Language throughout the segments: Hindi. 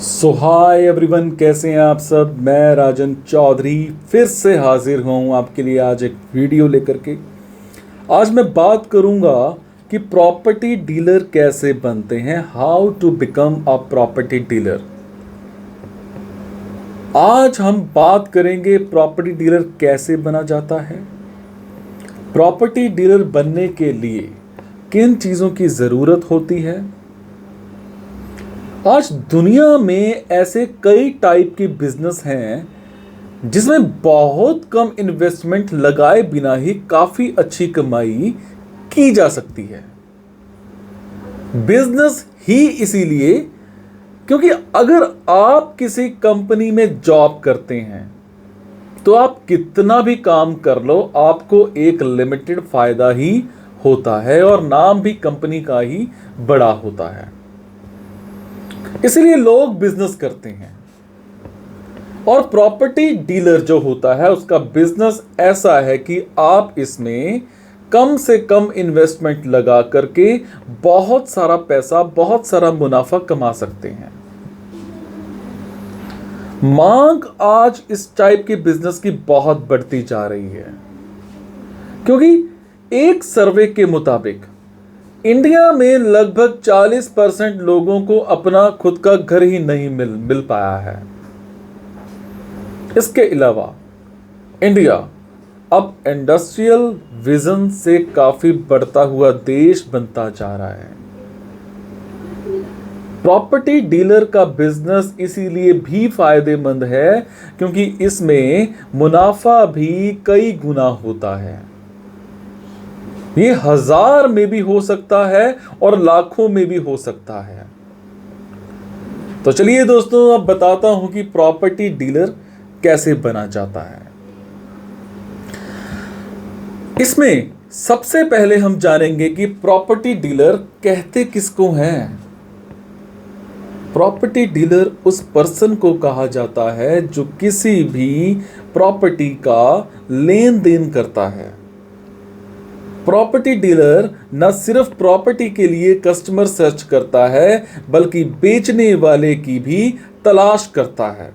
सो हाय एवरीवन, कैसे हैं आप सब। मैं राजन चौधरी फिर से हाजिर हूँ आपके लिए आज एक वीडियो लेकर के। आज मैं बात करूँगा कि प्रॉपर्टी डीलर कैसे बनते हैं, how to become a property dealer. आज हम बात करेंगे प्रॉपर्टी डीलर कैसे बना जाता है, प्रॉपर्टी डीलर बनने के लिए किन चीज़ों की ज़रूरत होती है। आज दुनिया में ऐसे कई टाइप के बिजनेस हैं जिसमें बहुत कम इन्वेस्टमेंट लगाए बिना ही काफी अच्छी कमाई की जा सकती है। बिजनेस ही इसीलिए क्योंकि अगर आप किसी कंपनी में जॉब करते हैं तो आप कितना भी काम कर लो, आपको एक लिमिटेड फायदा ही होता है और नाम भी कंपनी का ही बड़ा होता है। इसलिए लोग बिजनेस करते हैं। और प्रॉपर्टी डीलर जो होता है उसका बिजनेस ऐसा है कि आप इसमें कम से कम इन्वेस्टमेंट लगा करके बहुत सारा पैसा, बहुत सारा मुनाफा कमा सकते हैं। मांग आज इस टाइप के बिजनेस की बहुत बढ़ती जा रही है क्योंकि एक सर्वे के मुताबिक इंडिया में लगभग 40% लोगों को अपना खुद का घर ही नहीं मिल पाया है। इसके अलावा इंडिया अब इंडस्ट्रियल विजन से काफी बढ़ता हुआ देश बनता जा रहा है। प्रॉपर्टी डीलर का बिजनेस इसीलिए भी फायदेमंद है क्योंकि इसमें मुनाफा भी कई गुना होता है। ये 1000 में भी हो सकता है और लाखों में भी हो सकता है। तो चलिए दोस्तों, अब बताता हूं कि प्रॉपर्टी डीलर कैसे बना जाता है। इसमें सबसे पहले हम जानेंगे कि प्रॉपर्टी डीलर कहते किसको हैं। प्रॉपर्टी डीलर उस पर्सन को कहा जाता है जो किसी भी प्रॉपर्टी का लेन देन करता है। प्रॉपर्टी डीलर न सिर्फ प्रॉपर्टी के लिए कस्टमर सर्च करता है बल्कि बेचने वाले की भी तलाश करता है।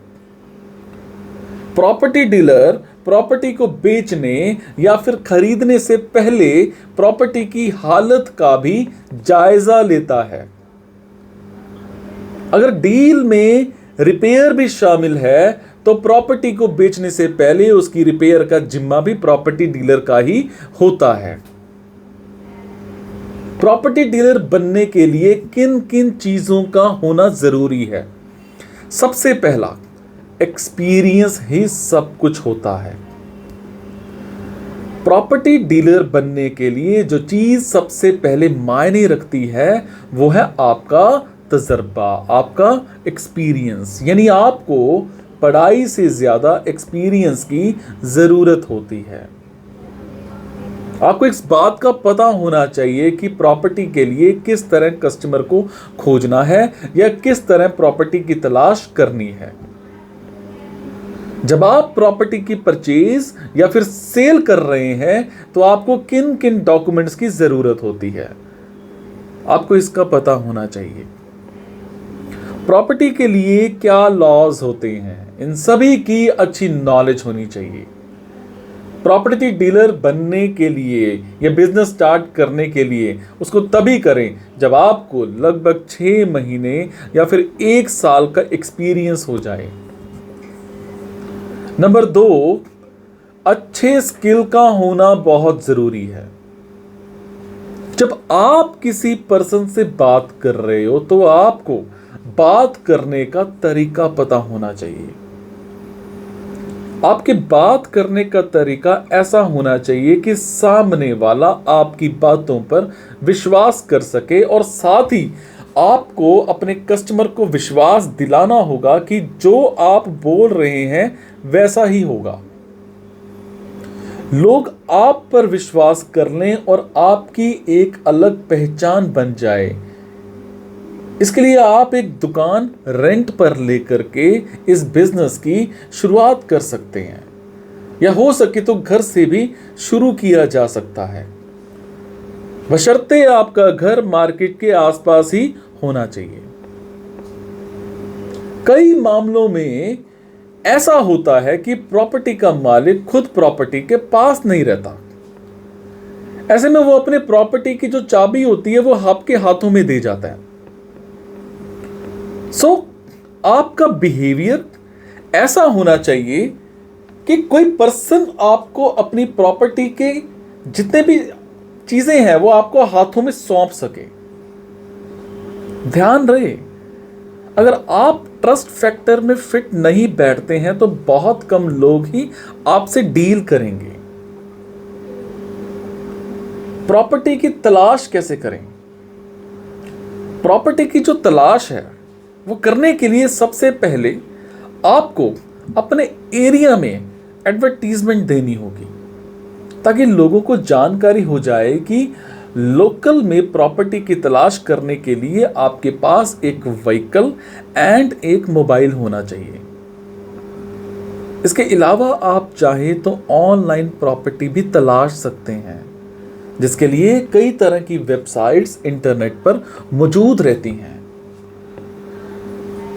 प्रॉपर्टी डीलर प्रॉपर्टी को बेचने या फिर खरीदने से पहले प्रॉपर्टी की हालत का भी जायजा लेता है। अगर डील में रिपेयर भी शामिल है तो प्रॉपर्टी को बेचने से पहले उसकी रिपेयर का जिम्मा भी प्रॉपर्टी डीलर का ही होता है। प्रॉपर्टी डीलर बनने के लिए किन किन चीजों का होना जरूरी है। सबसे पहला, एक्सपीरियंस ही सब कुछ होता है। प्रॉपर्टी डीलर बनने के लिए जो चीज सबसे पहले मायने रखती है वो है आपका तजर्बा, आपका एक्सपीरियंस। यानी आपको पढ़ाई से ज्यादा एक्सपीरियंस की जरूरत होती है। आपको इस बात का पता होना चाहिए कि प्रॉपर्टी के लिए किस तरह कस्टमर को खोजना है या किस तरह प्रॉपर्टी की तलाश करनी है। जब आप प्रॉपर्टी की परचेज या फिर सेल कर रहे हैं तो आपको किन किन डॉक्यूमेंट्स की जरूरत होती है, आपको इसका पता होना चाहिए। प्रॉपर्टी के लिए क्या लॉज होते हैं, इन सभी की अच्छी नॉलेज होनी चाहिए। प्रॉपर्टी डीलर बनने के लिए या बिजनेस स्टार्ट करने के लिए उसको तभी करें जब आपको लगभग 6 महीने या फिर 1 साल का एक्सपीरियंस हो जाए। नंबर 2, अच्छे स्किल का होना बहुत जरूरी है। जब आप किसी पर्सन से बात कर रहे हो तो आपको बात करने का तरीका पता होना चाहिए। आपके बात करने का तरीका ऐसा होना चाहिए कि सामने वाला आपकी बातों पर विश्वास कर सके और साथ ही आपको अपने कस्टमर को विश्वास दिलाना होगा कि जो आप बोल रहे हैं वैसा ही होगा। लोग आप पर विश्वास कर लें और आपकी एक अलग पहचान बन जाए, इसके लिए आप एक दुकान रेंट पर लेकर के इस बिजनेस की शुरुआत कर सकते हैं या हो सके तो घर से भी शुरू किया जा सकता है, बशर्ते आपका घर मार्केट के आसपास ही होना चाहिए। कई मामलों में ऐसा होता है कि प्रॉपर्टी का मालिक खुद प्रॉपर्टी के पास नहीं रहता। ऐसे में वो अपने प्रॉपर्टी की जो चाबी होती है वो आपके हाथों में दे जाता है। सो आपका बिहेवियर ऐसा होना चाहिए कि कोई पर्सन आपको अपनी प्रॉपर्टी के जितने भी चीजें हैं वो आपको हाथों में सौंप सके। ध्यान रहे, अगर आप ट्रस्ट फैक्टर में फिट नहीं बैठते हैं तो बहुत कम लोग ही आपसे डील करेंगे। प्रॉपर्टी की तलाश कैसे करें? प्रॉपर्टी की जो तलाश है वो करने के लिए सबसे पहले आपको अपने एरिया में एडवर्टीजमेंट देनी होगी, ताकि लोगों को जानकारी हो जाए कि लोकल में प्रॉपर्टी की तलाश करने के लिए आपके पास एक व्हीकल एंड एक मोबाइल होना चाहिए। इसके अलावा आप चाहें तो ऑनलाइन प्रॉपर्टी भी तलाश सकते हैं, जिसके लिए कई तरह की वेबसाइट्स इंटरनेट पर मौजूद रहती हैं।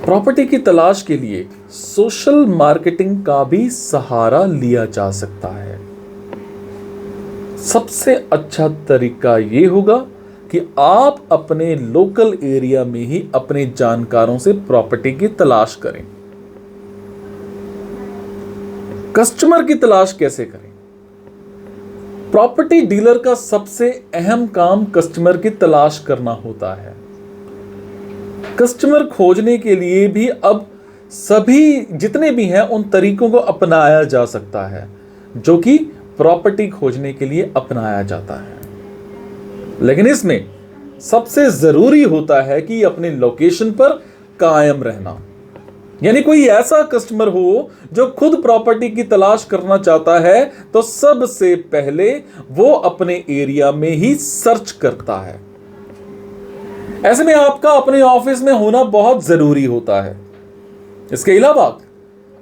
प्रॉपर्टी की तलाश के लिए सोशल मार्केटिंग का भी सहारा लिया जा सकता है। सबसे अच्छा तरीका यह होगा कि आप अपने लोकल एरिया में ही अपने जानकारों से प्रॉपर्टी की तलाश करें। कस्टमर की तलाश कैसे करें? प्रॉपर्टी डीलर का सबसे अहम काम कस्टमर की तलाश करना होता है। कस्टमर खोजने के लिए भी अब सभी जितने भी हैं उन तरीकों को अपनाया जा सकता है जो कि प्रॉपर्टी खोजने के लिए अपनाया जाता है, लेकिन इसमें सबसे जरूरी होता है कि अपने लोकेशन पर कायम रहना। यानी कोई ऐसा कस्टमर हो जो खुद प्रॉपर्टी की तलाश करना चाहता है तो सबसे पहले वो अपने एरिया में ही सर्च करता है। ऐसे में आपका अपने ऑफिस में होना बहुत जरूरी होता है। इसके अलावा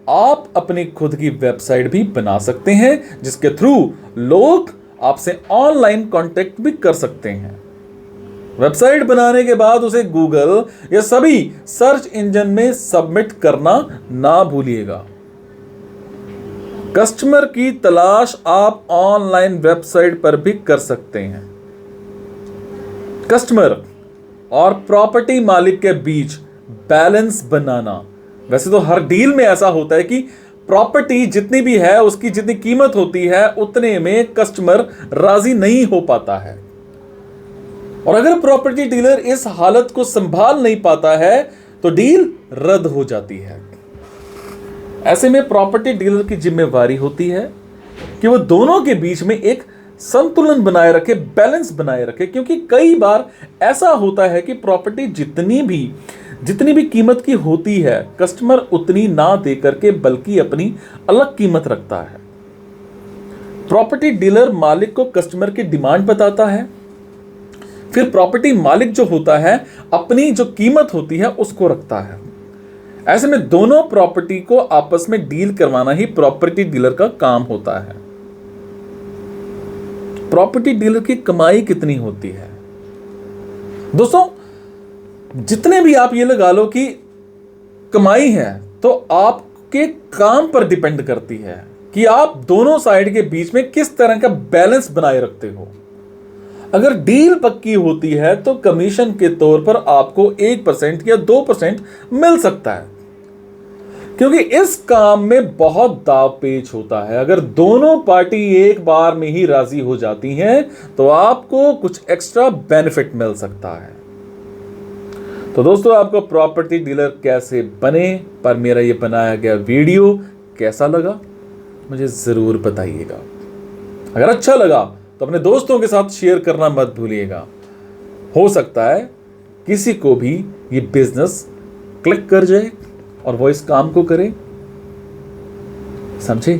आप अपनी खुद की वेबसाइट भी बना सकते हैं, जिसके थ्रू लोग आपसे ऑनलाइन कांटेक्ट भी कर सकते हैं। वेबसाइट बनाने के बाद उसे गूगल या सभी सर्च इंजन में सबमिट करना ना भूलिएगा। कस्टमर की तलाश आप ऑनलाइन वेबसाइट पर भी कर सकते हैं। कस्टमर और प्रॉपर्टी मालिक के बीच बैलेंस बनाना। वैसे तो हर डील में ऐसा होता है कि प्रॉपर्टी जितनी भी है उसकी जितनी कीमत होती है उतने में कस्टमर राजी नहीं हो पाता है, और अगर प्रॉपर्टी डीलर इस हालत को संभाल नहीं पाता है तो डील रद्द हो जाती है। ऐसे में प्रॉपर्टी डीलर की जिम्मेवारी होती है कि वो दोनों के बीच में एक संतुलन बनाए रखे, बैलेंस बनाए रखे, क्योंकि कई बार ऐसा होता है कि प्रॉपर्टी जितनी भी कीमत की होती है कस्टमर उतनी ना दे करके बल्कि अपनी अलग कीमत रखता है। प्रॉपर्टी डीलर मालिक को कस्टमर की डिमांड बताता है, फिर प्रॉपर्टी मालिक जो होता है अपनी जो कीमत होती है उसको रखता है। ऐसे में दोनों प्रॉपर्टी को आपस में डील करवाना ही प्रॉपर्टी डीलर का काम होता है। प्रॉपर्टी डीलर की कमाई कितनी होती है? दोस्तों, जितने भी आप ये लगा लो कि कमाई है तो आपके काम पर डिपेंड करती है कि आप दोनों साइड के बीच में किस तरह का बैलेंस बनाए रखते हो। अगर डील पक्की होती है तो कमीशन के तौर पर आपको 1% या 2% मिल सकता है, क्योंकि इस काम में बहुत दाव पेच होता है। अगर दोनों पार्टी एक बार में ही राजी हो जाती हैं तो आपको कुछ एक्स्ट्रा बेनिफिट मिल सकता है। तो दोस्तों, आपको प्रॉपर्टी डीलर कैसे बने पर मेरा ये बनाया गया वीडियो कैसा लगा मुझे ज़रूर बताइएगा। अगर अच्छा लगा तो अपने दोस्तों के साथ शेयर करना मत भूलिएगा। हो सकता है किसी को भी ये बिजनेस क्लिक कर जाए और वो इस काम को करे। समझे?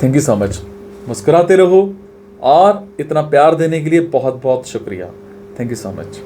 Thank you so much. मुस्कुराते रहो और इतना प्यार देने के लिए बहुत बहुत शुक्रिया। Thank you so much.